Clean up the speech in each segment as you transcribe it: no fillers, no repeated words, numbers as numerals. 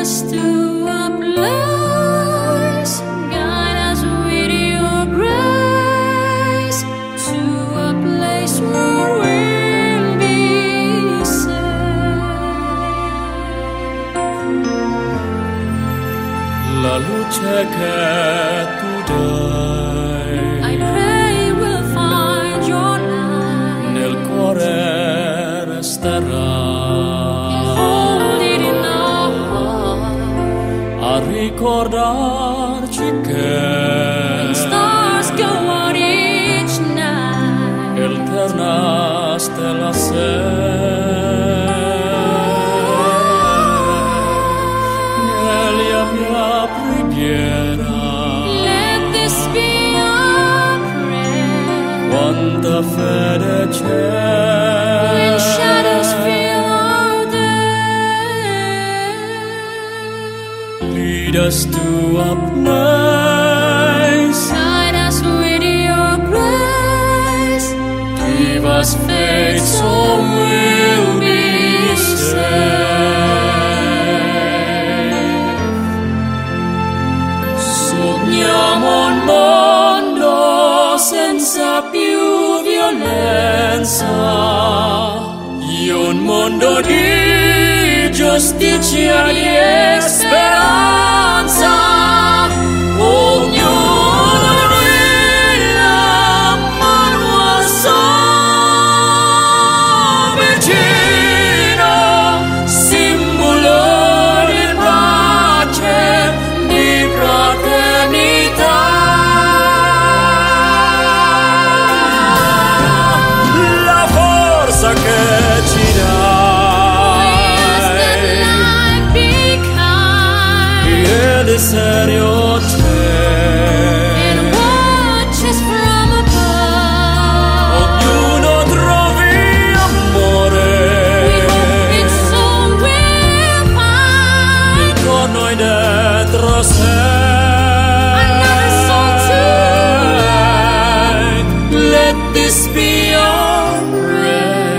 us to a place, guide us with your grace, to a place where we'll be safe. Lalu ceket tudai, I pray we'll find your light, nel cuore resterà, hold it in our heart, a ricordarci che when stars go out each night, eterna stella sei. Nella mia preghiera, let this be our prayer. quanta fede When c'è, shadows fill our day, lead us to a place, guide us with your grace, give us faith so we'll be safe. Sogniamo un mondo senza più violenza, un mondo di giustizia e di speranza. Ognuno la mano alza vicino, simbolo di pace, di fraternità. La forza che ci ways that dai, light be kind, il serio and watch us from above. ognuno trovi amore, We hope it soon will find con noi dentro sé. another soul to Let this be your prayer,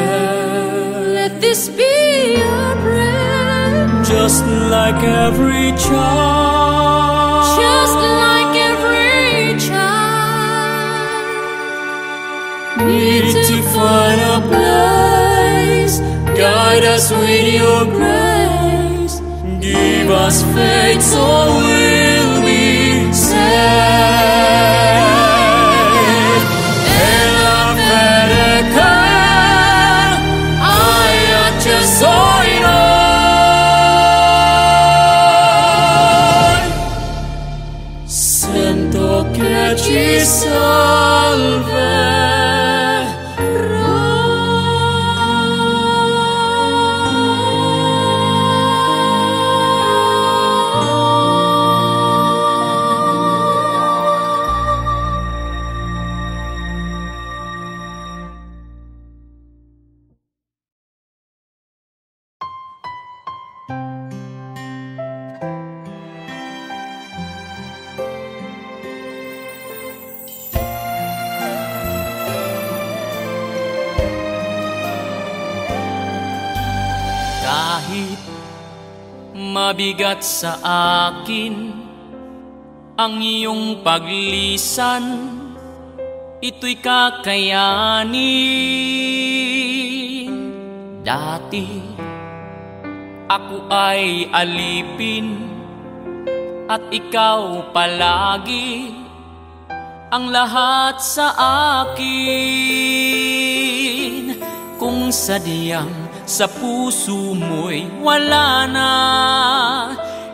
let this be your prayer. just like every child, Just like every child, need to find a place, guide us with your grace, give us faith so we'll be safe. E la fede che hai acceso in noi, sento che ci Kahit mabigat sa akin ang iyong paglisan, ito'y kakayanin. Dati ako ay alipin at ikaw palagi ang lahat sa akin. Kung sadyang sa puso mo'y wala na,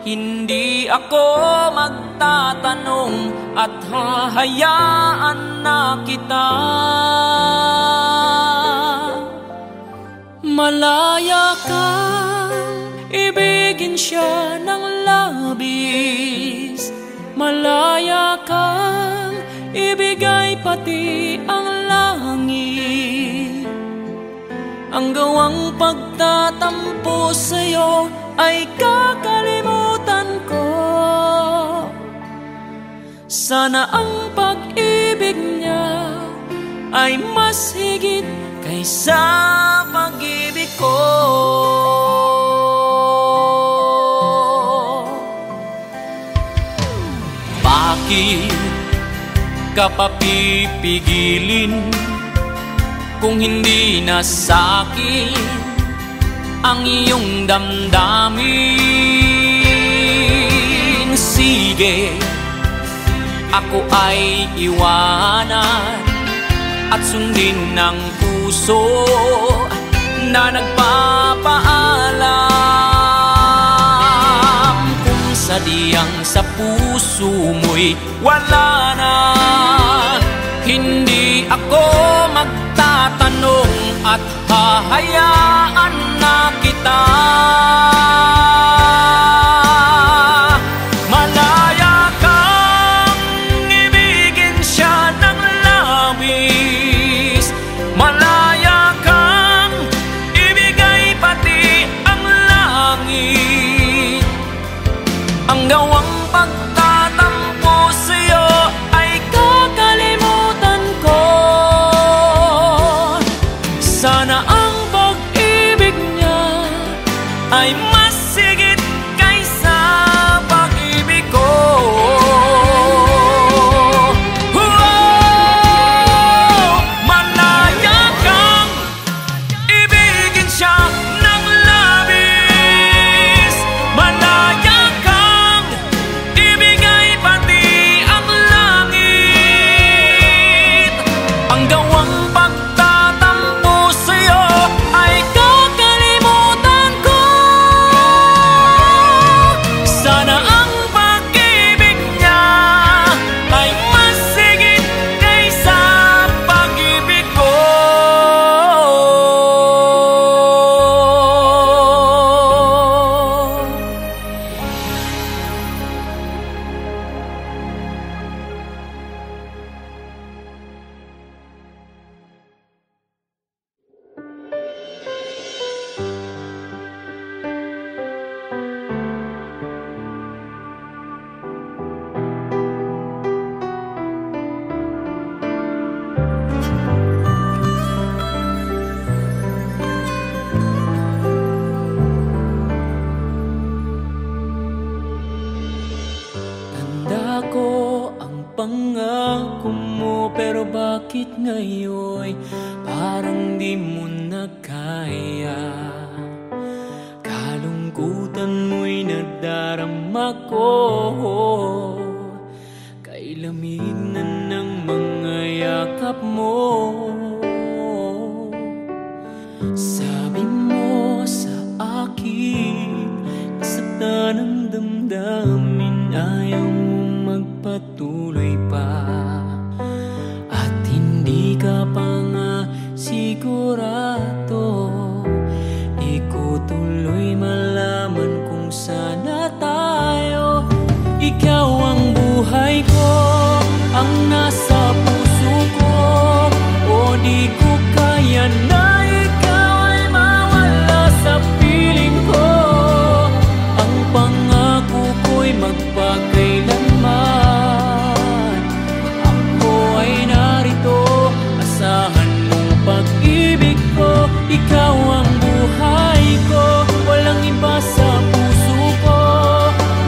hindi ako magtatanong at hahayaan na kita. Malaya kang ibigin siya ng labis, malaya kang ibigay pati ang langit. Ang gawang pagtatampo sa'yo ay kakalimutan ko. Sana ang pag-ibig niya ay mas higit kaysa pag-ibig ko. ka pa pipigilin kung hindi na sa'kin ang iyong damdamin. Sige, ako ay iwanan at sundin ng puso na nagpapaalam. Kung sadyang sa puso mo'y wala na, hindi ako magtatanong at hahayaan na kita. Malaya kang ibigin siya ng labis, malaya kang ibigay pati ang langit. Ang gawang pagtatampo sa'yo ay kakalimutan ko. Sana ang pag-ibig niya ay mas sigit kaysa pag-ibig ko. Malaya kang ibigin siya ng labis, malaya kang ibigay pati ang langit. Ang gawang pagtatampo sa'yo ay kakalimutan ko. Sana ang pag-ibig niya ay mas sigit kaysa pag-ibig ko. Tanda ko ang pangako mo, pero bakit ngayon parang di mo na kaya? Kalungkutan mo'y nadarama ko, kay lamig na ng mga yakap mo. Sabi mo sa akin, nasaktan ang damdamin, ayaw mo magpatuloy pa, at hindi ka pa nga sigurado. Di ko tuloy malaman kung sana tayo. Ikaw ang buhay ko, ang nasa puso ko, o di ko kaya na ikaw ay mawala sa piling ko. Ang pangako ko'y magpakailanman, ako ay narito, asahan mong pag-ibig ko. Ikaw ang buhay ko, walang iba sa puso ko.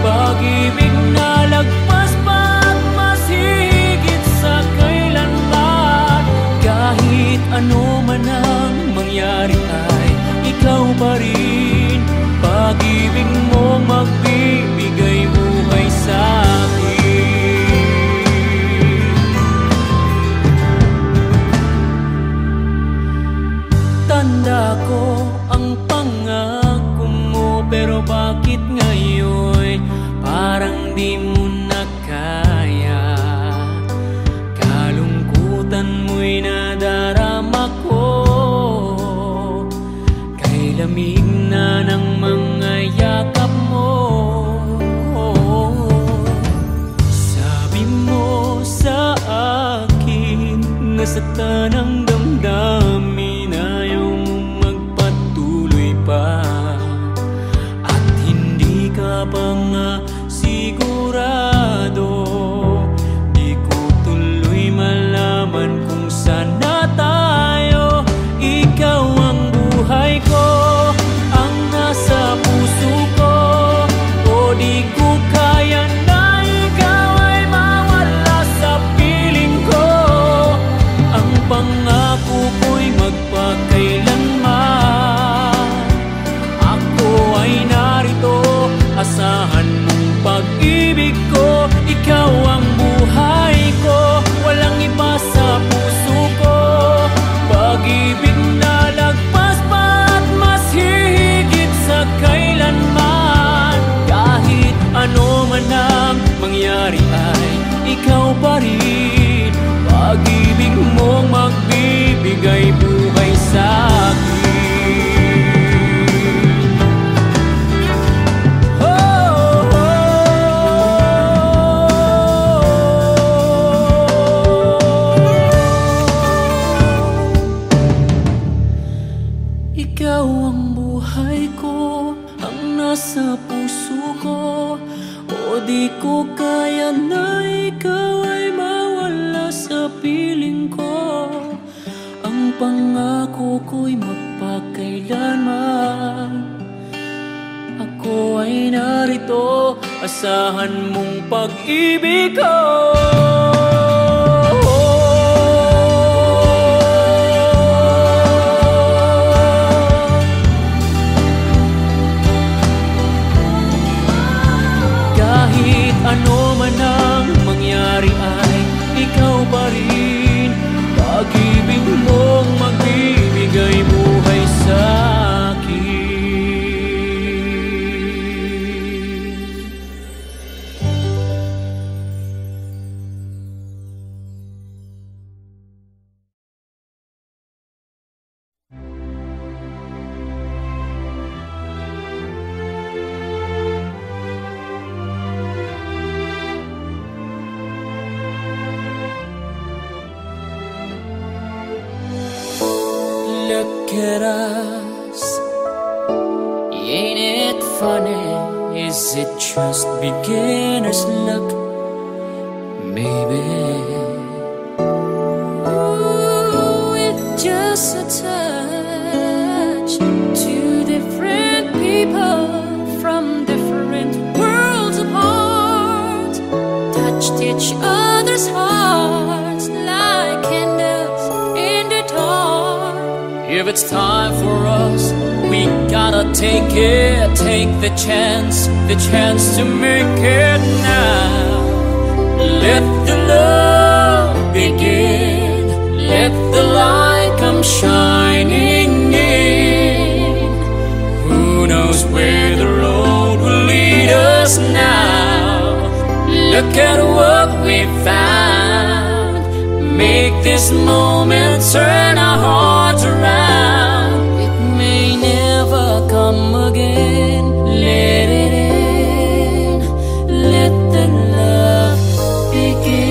Pag-ibig na lagpas pa at mas higit sa kailanman. Kahit ano man ang mangyari ay ikaw pa rin. Pag-ibig mo magbibigay buhay sa akin. Tanda ko ang pangako mo, pero bakit ngayon parang di mo na kaya? Kalungkutan mo'y nadarama ko, kay lamig na ng mga yakap mo. Sabi mo sa akin, nasaktan ang damdamin, ayaw mo magpatuloy pa, at hindi ka pa nga sigurado. Ikaw ang buhay ko, ang nasa puso ko. O di ko kaya na ikaw ay mawala sa piling ko. Ang pangako ko'y magpakailanman. Ako ay narito, asahan mong pag-ibig ko. Kahit ano man ang mangyari ay ikaw pa rin. Pag-ibig mong magbibigay buhay sa akin. Look at us, ain't it funny? Is it just beginner's luck? Maybe. Ooh, with just a touch, two different people from different worlds apart touched each other's hearts like candles in the dark. If it's time for us, we gotta take it, take the chance to make it now. Let the love begin, let the light come shining in. Who knows where the road will lead us now? Look at what we found, make this moment turn our hearts around. It may never come again. Let it in, let the love begin.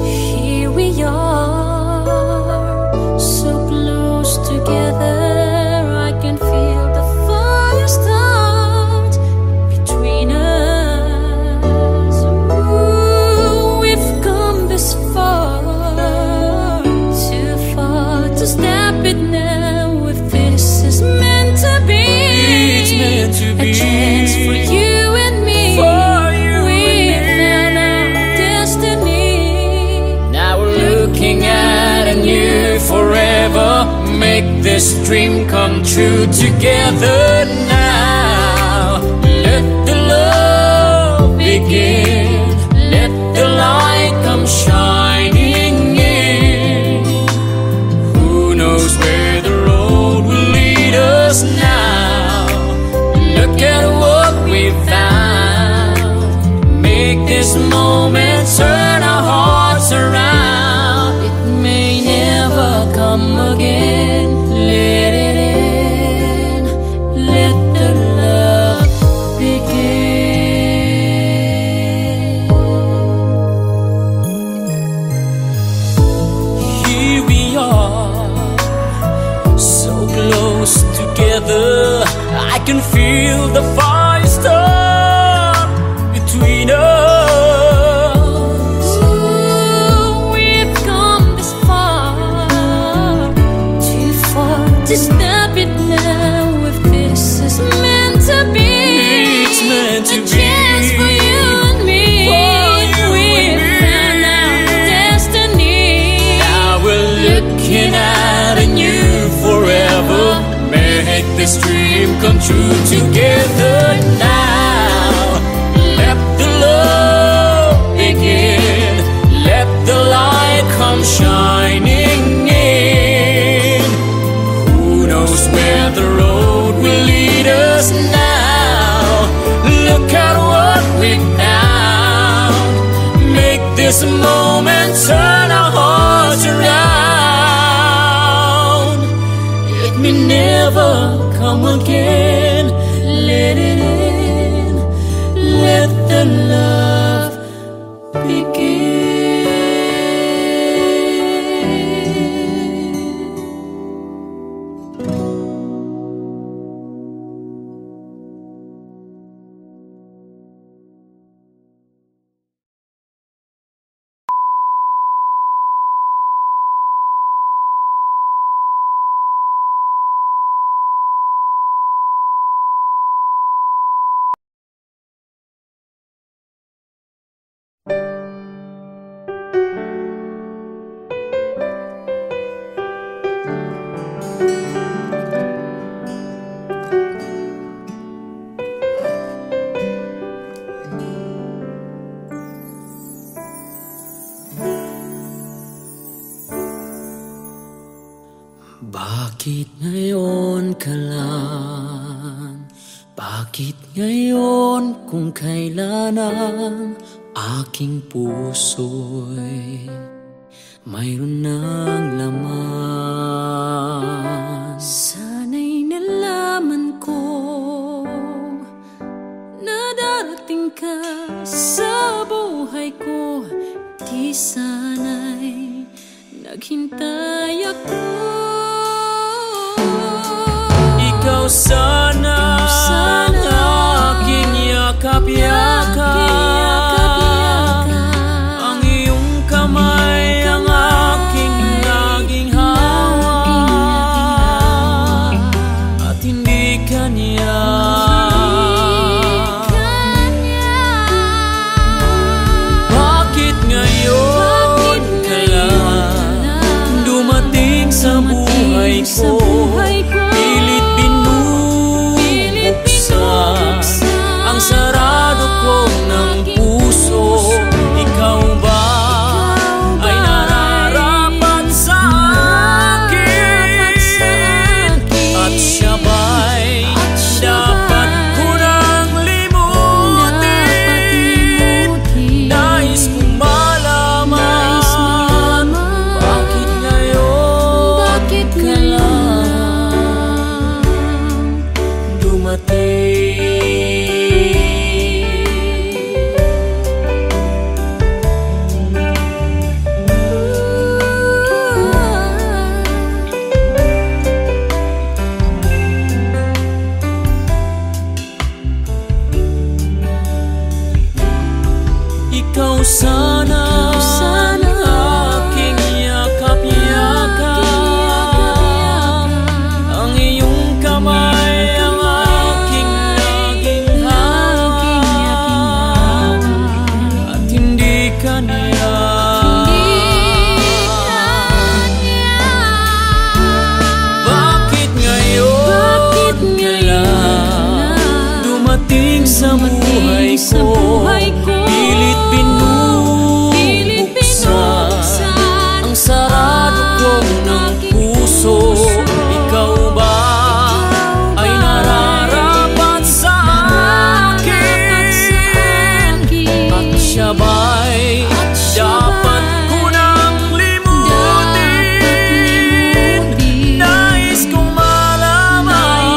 Here we are, so close together. I can feel the fire start between us. Ooh, we've come this far, too far to stop it now. If this is meant to be, It's meant to be. a chance for you and me. For you we and me. found our destiny. Now we're looking at a new forever. Make this dream come true together now. Let the love begin, let the light come shining in. Who knows where the road will lead us now? Look at what we found, make this moment turn our hearts around. It may never come again. Let it in, let the love begin. Here we are, so close together. I can feel the fire start between us. Ooh, we've come this far, too far to stop it now. If this is meant to be, It's meant to a be. chance for you and me. For you We've and me. found our destiny. Now we're looking at a new forever. Make this dream come true together now. Let the love begin, let the light come shining in. Who knows where the road will lead us now? Look at what we found, make this moment turn our hearts around. It may never come again. Let it in, let the love begin. Bakit ngayon ka lang? Bakit ngayon kung kailan ang aking puso'y mayroon ng laman? Sana'y nalaman ko na darating ka sa buhay ko. Di sana'y naghintay ako. Ikaw sana ang aking yakap-yakap. Ang iyong kamay ang aking naging hawa. At hindi kanya bakit ngayon ka lang dumating sa buhay ko? Pilit binubuksan ang sarado ko ng puso. Ikaw ba ay nararapat sa akin? At siya ba'y dapat ko nang limutin? Nais kong malaman bakit ngayon ka lang dumating? Ikaw sana ang aking yakap-yakap. Ang iyong kamay ang aking naging hawa. At hindi kanya bakit ngayon ka lang dumating sa buhay ko? Pilit binubuksan ang sarado ko ng puso. Ikaw ba ay nararapat sa akin? At siya ba'y dapat ko nang limutin? Nais kong malaman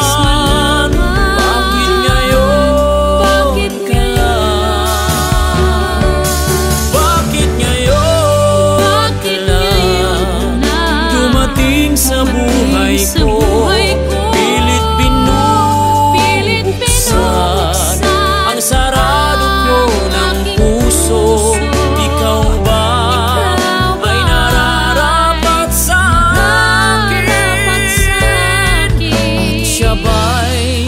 bakit ngayon ka lang? Bakit ngayon ka lang dumating sa buhay ko? Pilit binubuksan ang sarado ko ng puso. Ikaw ba ay nararapat sa akin? At siya ba'y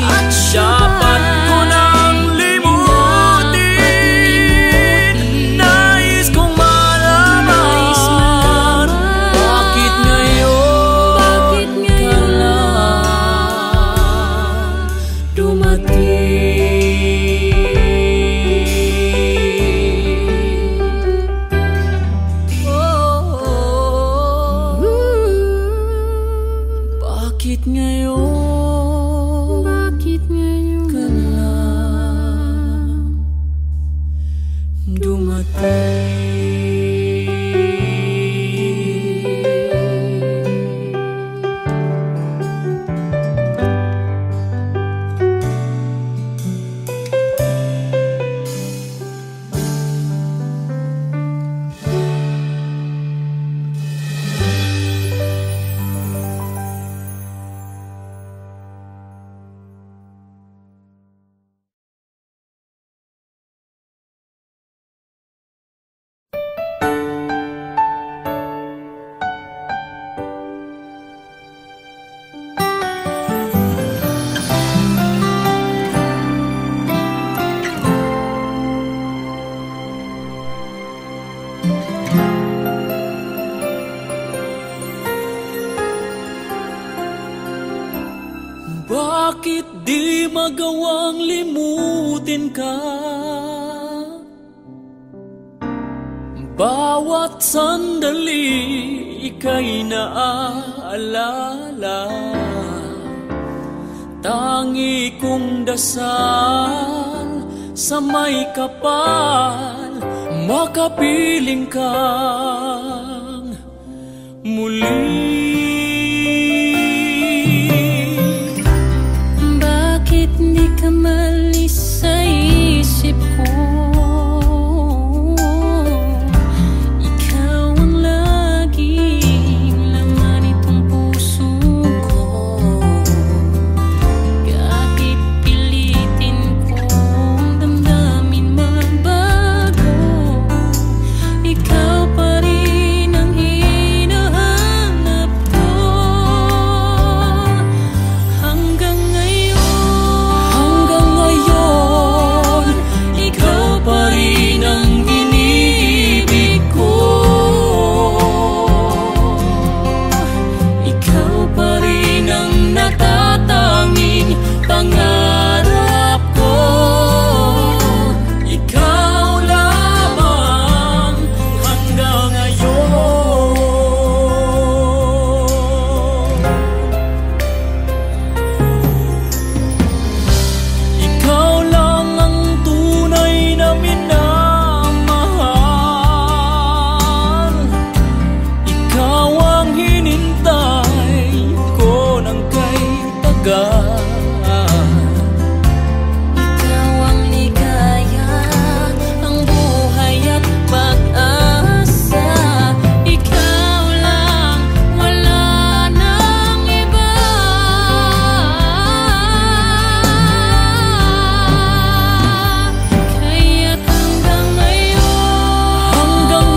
dapat ko nang limutin? Nais kong malaman bakit ngayon ka lang dumating? Bakit ngayon ka lang dumating? Bakit di magawang limutin ka? Bawat sandali ika'y naaalala. Tangi kong dasal sa may kapal, makapiling kang muli. Bakit di ka malis sa isip ko? Ikaw ang laging laman itong puso ko. Kahit pilitin kong damdamin magbago, ikaw pa rin ang hinahanap ko. Hanggang ngayon, ikaw pa rin ang iniibig ko. Ikaw pa rin ang natatanging pangarap ko. Ikaw lamang hanggang ngayon. Ikaw lang ang tunay na minamahal. Ikaw ang hinintay ko ng kay tagal. Ikaw ang ligaya, ang buhay at pag-asa. Ikaw lang, wala nang iba. Kaya't hanggang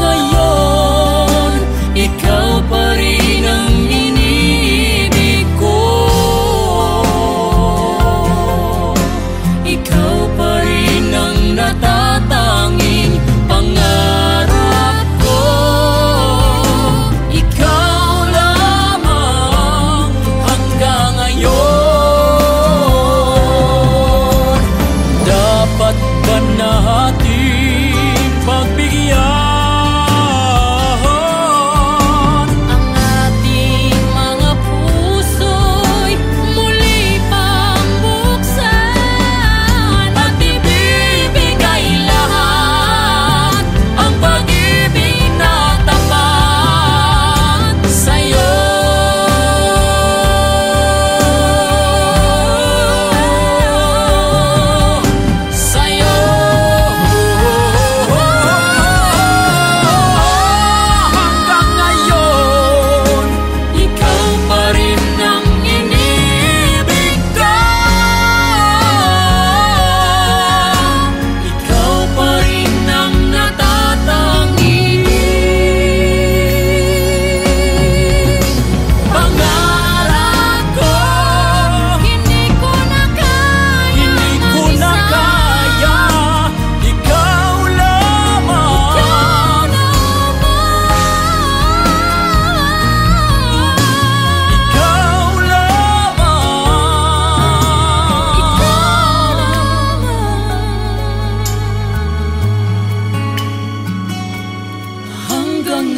ngayon, ikaw pa rin ang iniibig ko. Ikaw pa rin ang natatanging pangarap ko. Ikaw lamang hanggang ngayon. Dapat ba natin pagbigyan ang ating mga puso'y muli pang buksan at ibibigay lahat ang pag-ibig na tapat sa'yo? Sa'yo. Hanggang ngayon, ikaw pa rin ang iniibig ko. Ikaw pa rin ang natatanging pangarap ko. Hindi ko na kaya ikaw lamang. Ikaw lamang. Hanggang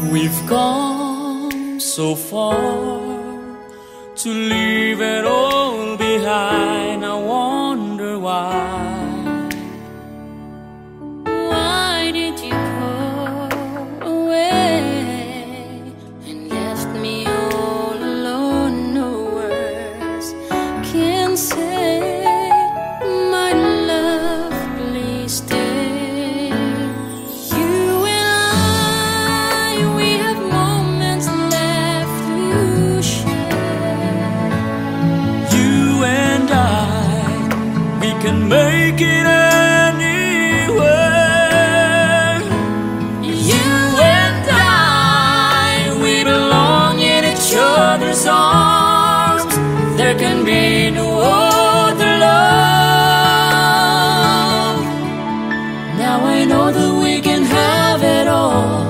We've come so far to leave it all behind. I wonder why. Why did you go away and left me all alone? No words can say. My love, please stay. You and I can be no other love. Now I know that we can have it all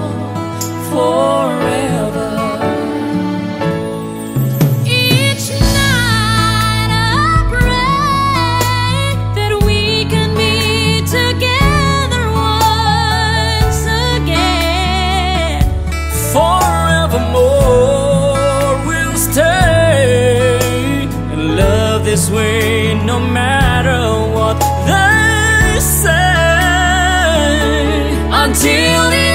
forever. Each night I pray that we can be together once again. Forevermore we'll stay and love this way, no matter what they say, until the end.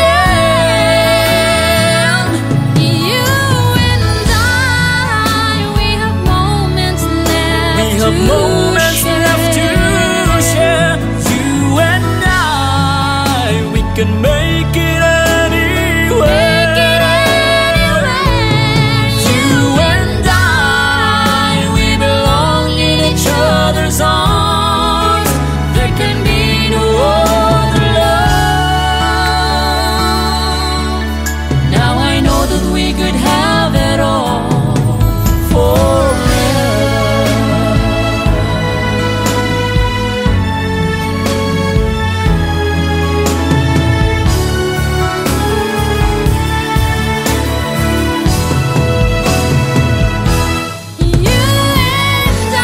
You and I, we have moments left. We have moments left to share. You and I, we can make it anywhere. You and I, we belong in each other's arms. There can be no other love. Now I know that we could have it all forever. You and I,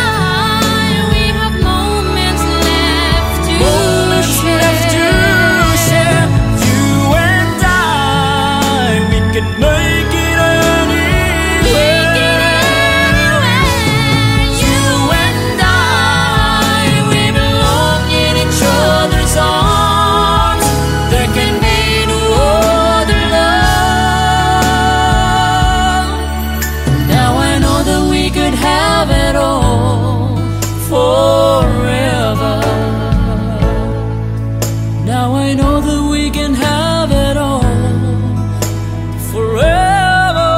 we have moments left to Moments left to share. You and I, we can make it anywhere. You and I, we belong in each other's arms. There can be no other love. Now I know that we could have it all forever. Now I know that we can have it all forever.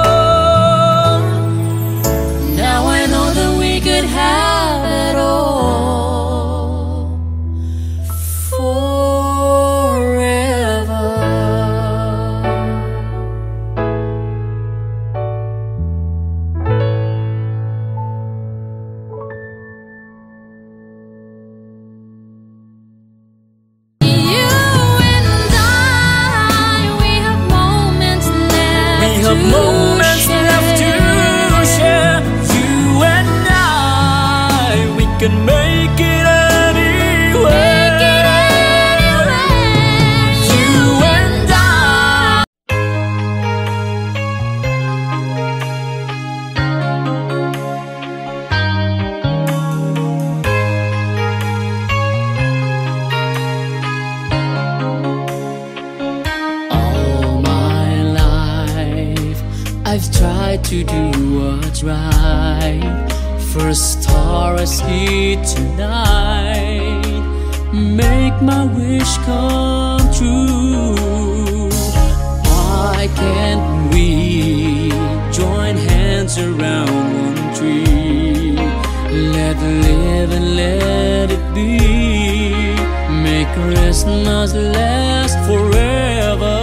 Now I know that we could have it all forever. You and I, we have moments left. We have moments left to share. You and I, we can make it anywhere. You and I. All my life I've tried to do what's right. First star I see tonight, make my wish come true. Why can't we join hands around one tree? Let live and let it be. Make Christmas last forever.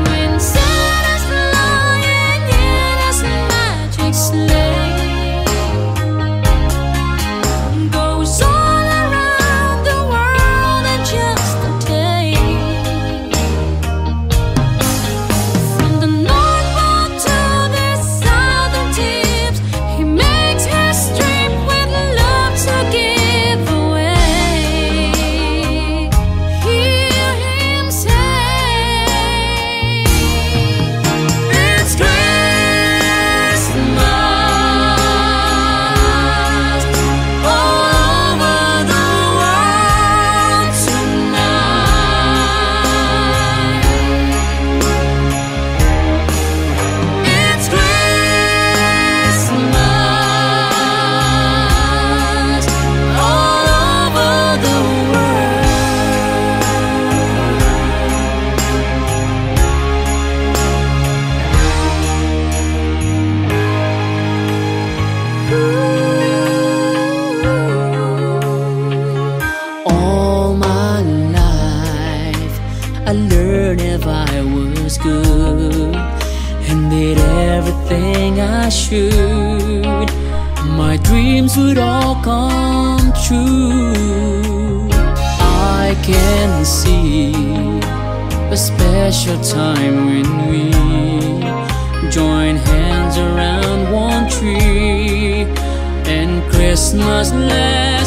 When Santa's flying in his magic sleigh, goes all around the world in just a day. From the North Pole to the southern tips, he makes history with love to give away. Hear him say, It's Christmas all over the world tonight. It's Christmas all over the all my life I learned if I was good, and did everything I should, my dreams would all come true. I can see a special time when we join hands around one tree and Christmas lights